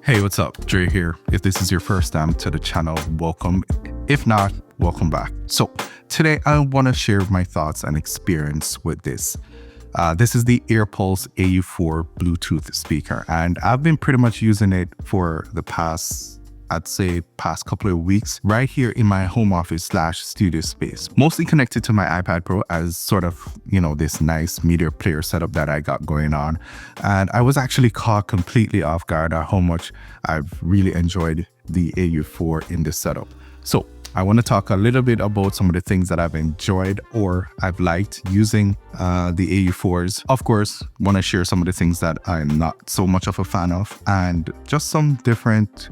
Hey, what's up? Dre here. If this is your first time to the channel, welcome. If not, welcome back. So today I want to share my thoughts and experience with this. This is the Airpulse AU-4 Bluetooth speaker, and I've been pretty much using it for the past couple of weeks right here in my home office / studio space, mostly connected to my iPad Pro as sort of, this nice media player setup that I got going on. And I was actually caught completely off guard at how much I've really enjoyed the AU-4 in this setup. So I want to talk a little bit about some of the things that I've enjoyed or I've liked using the AU-4s. Of course, want to share some of the things that I'm not so much of a fan of, and just some different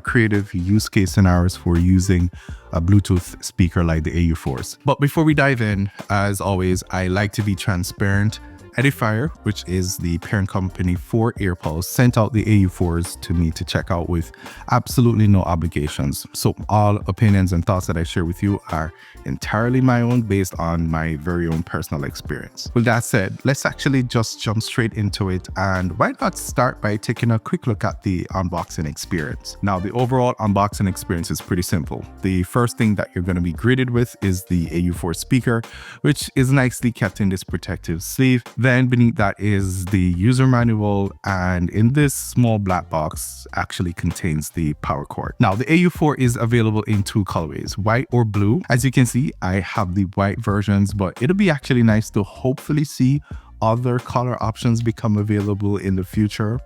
creative use case scenarios for using a Bluetooth speaker like the AU-4s. But before we dive in, as always, I like to be transparent. Edifier, which is the parent company for Airpulse, sent out the AU-4s to me to check out with absolutely no obligations. So all opinions and thoughts that I share with you are entirely my own based on my very own personal experience. With that said, let's actually just jump straight into it, and why not start by taking a quick look at the unboxing experience. Now, the overall unboxing experience is pretty simple. The first thing that you're going to be greeted with is the AU-4 speaker, which is nicely kept in this protective sleeve. Then beneath that is the user manual, and in this small black box actually contains the power cord. Now, the AU-4 is available in two colorways, white or blue. As you can see, I have the white versions, but it'll be actually nice to hopefully see other color options become available in the future.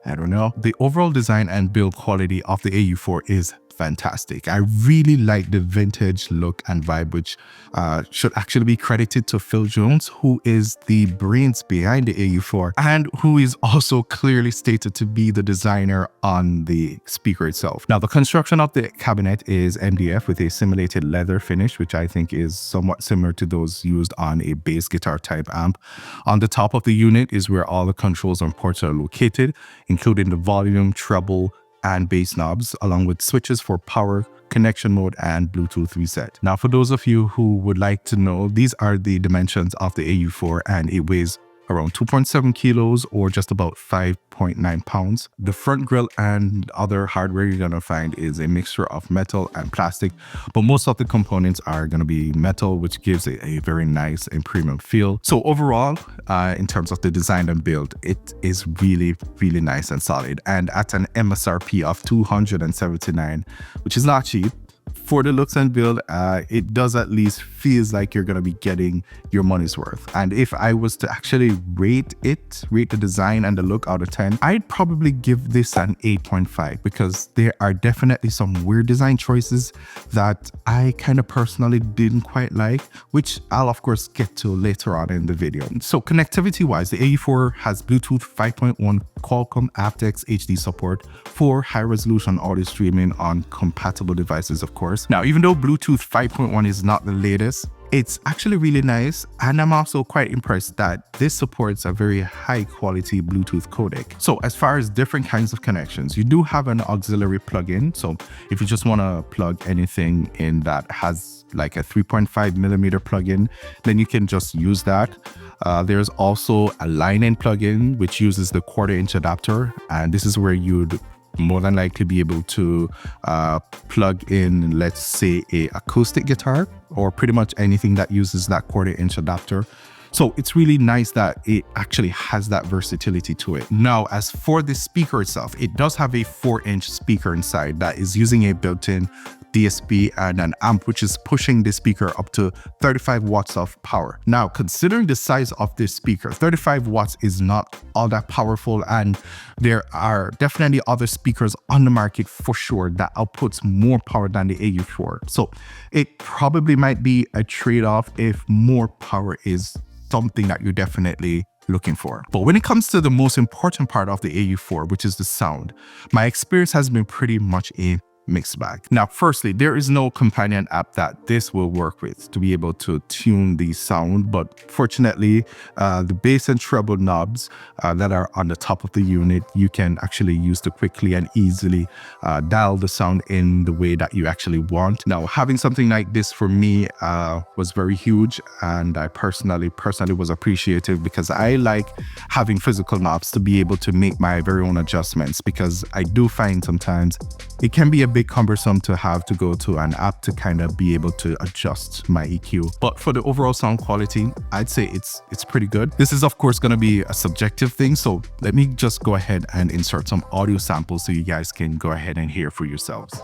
I don't know. The overall design and build quality of the AU-4 is fantastic. I really like the vintage look and vibe, which should actually be credited to Phil Jones, who is the brains behind the AU-4 and who is also clearly stated to be the designer on the speaker itself. Now, the construction of the cabinet is MDF with a simulated leather finish, which I think is somewhat similar to those used on a bass guitar type amp. On the top of the unit is where all the controls and ports are located, including the volume, treble, and bass knobs, along with switches for power, connection mode, and Bluetooth reset. Now, for those of you who would like to know, these are the dimensions of the AU-4, and it weighs around 2.7 kilos or just about 5.9 pounds. The front grille and other hardware you're going to find is a mixture of metal and plastic, but most of the components are going to be metal, which gives it a very nice and premium feel. So overall, in terms of the design and build, it is really, really nice and solid. And at an MSRP of $279, which is not cheap, for the looks and build, it does at least feels like you're going to be getting your money's worth. And if I was to actually rate the design and the look out of 10, I'd probably give this an 8.5 because there are definitely some weird design choices that I kind of personally didn't quite like, which I'll of course get to later on in the video. So connectivity wise, the AU-4 has Bluetooth 5.1 Qualcomm aptX HD support for high resolution audio streaming on compatible devices, of course. Now, even though Bluetooth 5.1 is not the latest, it's actually really nice, and I'm also quite impressed that this supports a very high quality Bluetooth codec. So as far as different kinds of connections, you do have an auxiliary plug-in. So if you just want to plug anything in that has like a 3.5 millimeter plug-in, then you can just use that. There's also a line-in plug-in which uses the 1/4 inch adapter, and this is where you'd more than likely be able to plug in, let's say, a acoustic guitar or pretty much anything that uses that 1/4 inch adapter. So it's really nice that it actually has that versatility to it. Now, as for the speaker itself, it does have a 4-inch speaker inside that is using a built-in DSP and an amp, which is pushing the speaker up to 35 watts of power. Now, considering the size of this speaker, 35 watts is not all that powerful, and there are definitely other speakers on the market for sure that outputs more power than the AU-4. So it probably might be a trade-off if more power is something that you're definitely looking for. But when it comes to the most important part of the AU-4, which is the sound, my experience has been pretty much a mixed bag. Now, firstly, there is no companion app that this will work with to be able to tune the sound, but fortunately, the bass and treble knobs that are on the top of the unit, you can actually use to quickly and easily dial the sound in the way that you actually want. Now, having something like this for me was very huge, and I personally was appreciative because I like having physical knobs to be able to make my very own adjustments, because I do find sometimes it can be a bit cumbersome to have to go to an app to kind of be able to adjust my EQ. But for the overall sound quality, I'd say it's pretty good. This is of course going to be a subjective thing, so let me just go ahead and insert some audio samples so you guys can go ahead and hear for yourselves.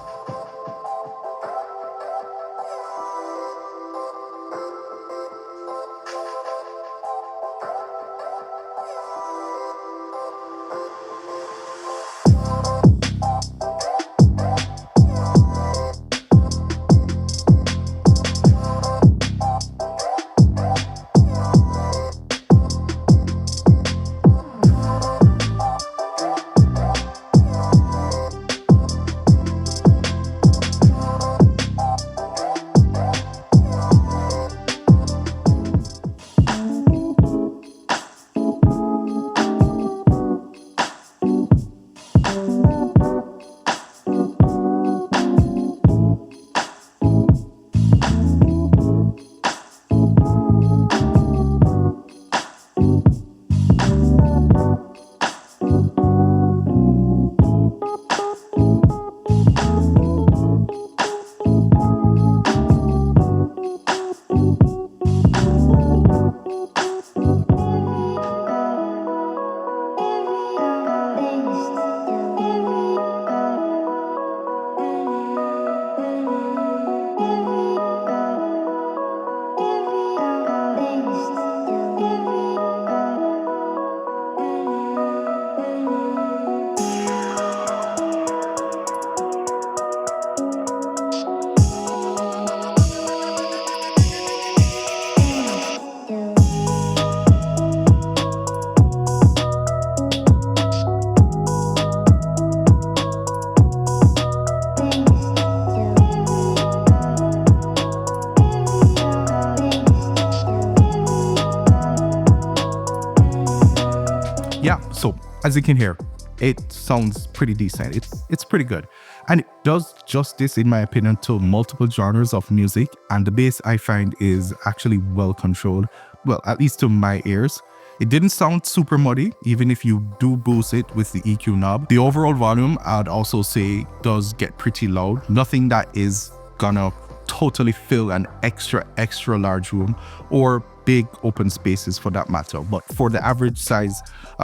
Yeah, so as you can hear, it sounds pretty decent. It's pretty good, and it does justice, in my opinion, to multiple genres of music. And the bass, I find, is actually well controlled, well, at least to my ears. It didn't sound super muddy, even if you do boost it with the EQ knob. The overall volume, I'd also say, does get pretty loud. Nothing that is gonna totally fill an extra large room or big open spaces for that matter. But for the average size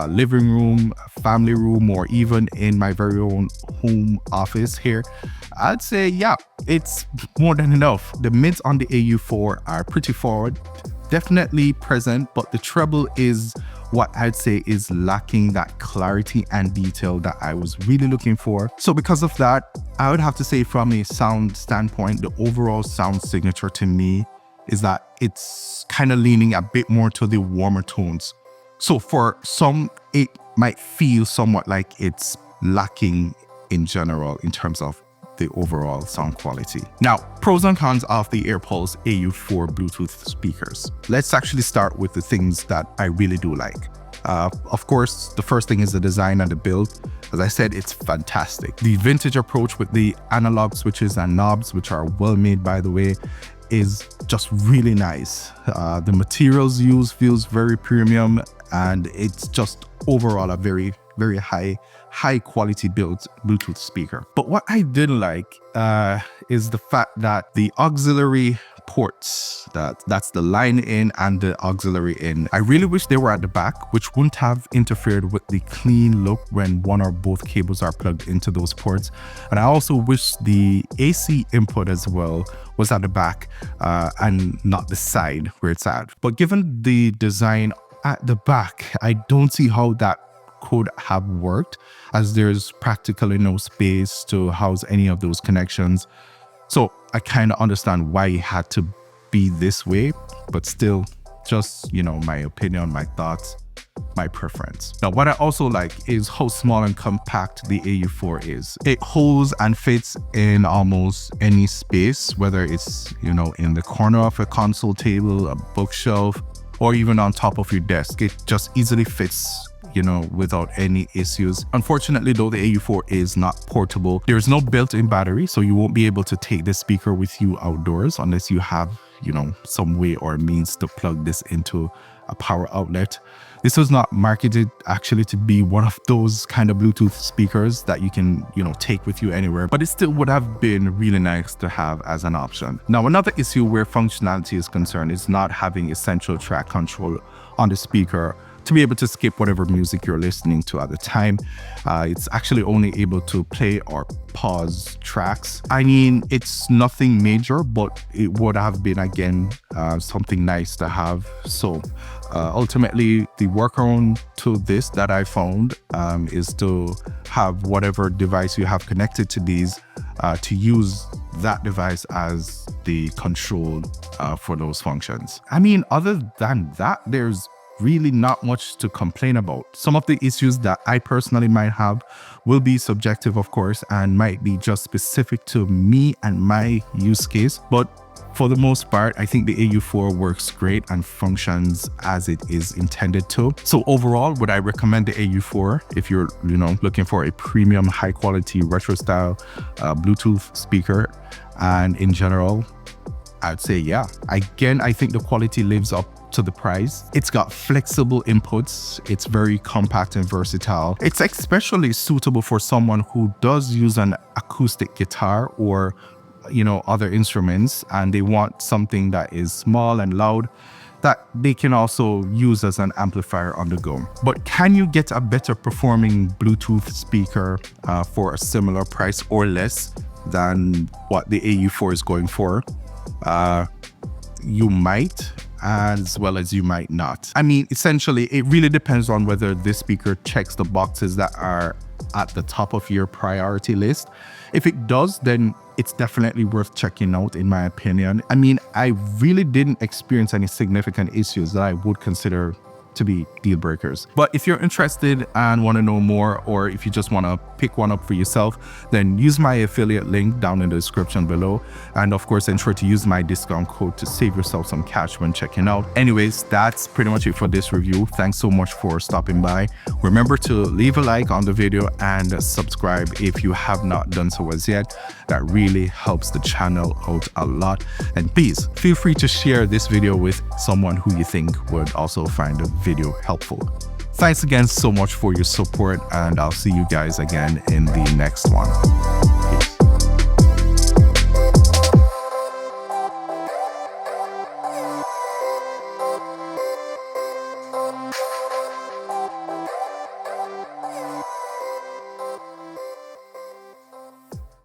living room, family room, or even in my very own home office here, I'd say, yeah, it's more than enough. The mids on the AU4 are pretty forward, definitely present, but the treble is what I'd say is lacking that clarity and detail that I was really looking for. So because of that, I would have to say, from a sound standpoint, the overall sound signature to me is that it's kind of leaning a bit more to the warmer tones. So for some, it might feel somewhat like it's lacking in general in terms of the overall sound quality. Now, pros and cons of the Airpulse AU-4 Bluetooth speakers. Let's actually start with the things that I really do like. Of course, the first thing is the design and the build. As I said, it's fantastic. The vintage approach with the analog switches and knobs, which are well made, by the way, is just really nice. The materials used feels very premium, and it's just overall a very high quality built Bluetooth speaker. But what I didn't like is the fact that the auxiliary ports, that's the line in and the auxiliary in, I really wish they were at the back, which wouldn't have interfered with the clean look when one or both cables are plugged into those ports. And I also wish the AC input as well was at the back and not the side where it's at. But given the design at the back, I don't see how that could have worked, as there's practically no space to house any of those connections. So I kind of understand why it had to be this way, but still, just, you know, my opinion, my thoughts. my preference. Now, what I also like is how small and compact the AU-4 is. It holds and fits in almost any space, whether it's, you know, in the corner of a console table, a bookshelf, or even on top of your desk. It just easily fits, you know, without any issues. Unfortunately though, the AU-4 is not portable. There's no built-in battery, so you won't be able to take the speaker with you outdoors unless you have, you know, some way or means to plug this into a power outlet. This was not marketed actually to be one of those kind of Bluetooth speakers that you can, you know, take with you anywhere, but it still would have been really nice to have as an option. Now, another issue where functionality is concerned is not having essential track control on the speaker to be able to skip whatever music you're listening to at the time. It's actually only able to play or pause tracks. I mean, it's nothing major, but it would have been, again, something nice to have. So ultimately, the workaround to this that I found is to have whatever device you have connected to these to use that device as the control for those functions. I mean, other than that, there's really not much to complain about. Some of the issues that I personally might have will be subjective, of course, and might be just specific to me and my use case. But for the most part, I think the AU-4 works great and functions as it is intended to. So overall, would I recommend the AU-4 if you're, you know, looking for a premium, high quality retro style Bluetooth speaker? And in general, I'd say yeah. Again, I think the quality lives up to the price. It's got flexible inputs. It's very compact and versatile. It's especially suitable for someone who does use an acoustic guitar or, you know, other instruments, and they want something that is small and loud that they can also use as an amplifier on the go. But can you get a better performing Bluetooth speaker for a similar price or less than what the AU-4 is going for? You might, as well as you might not. I mean, essentially, it really depends on whether this speaker checks the boxes that are at the top of your priority list. If it does, then it's definitely worth checking out, in my opinion. I mean, I really didn't experience any significant issues that I would consider to be deal breakers. But if you're interested and want to know more, or if you just want to pick one up for yourself, then use my affiliate link down in the description below. And of course, ensure to use my discount code to save yourself some cash when checking out. Anyways, that's pretty much it for this review. Thanks so much for stopping by. Remember to leave a like on the video and subscribe if you have not done so as yet. That really helps the channel out a lot. And please feel free to share this video with someone who you think would also find the video helpful. Thanks again so much for your support, and I'll see you guys again in the next one.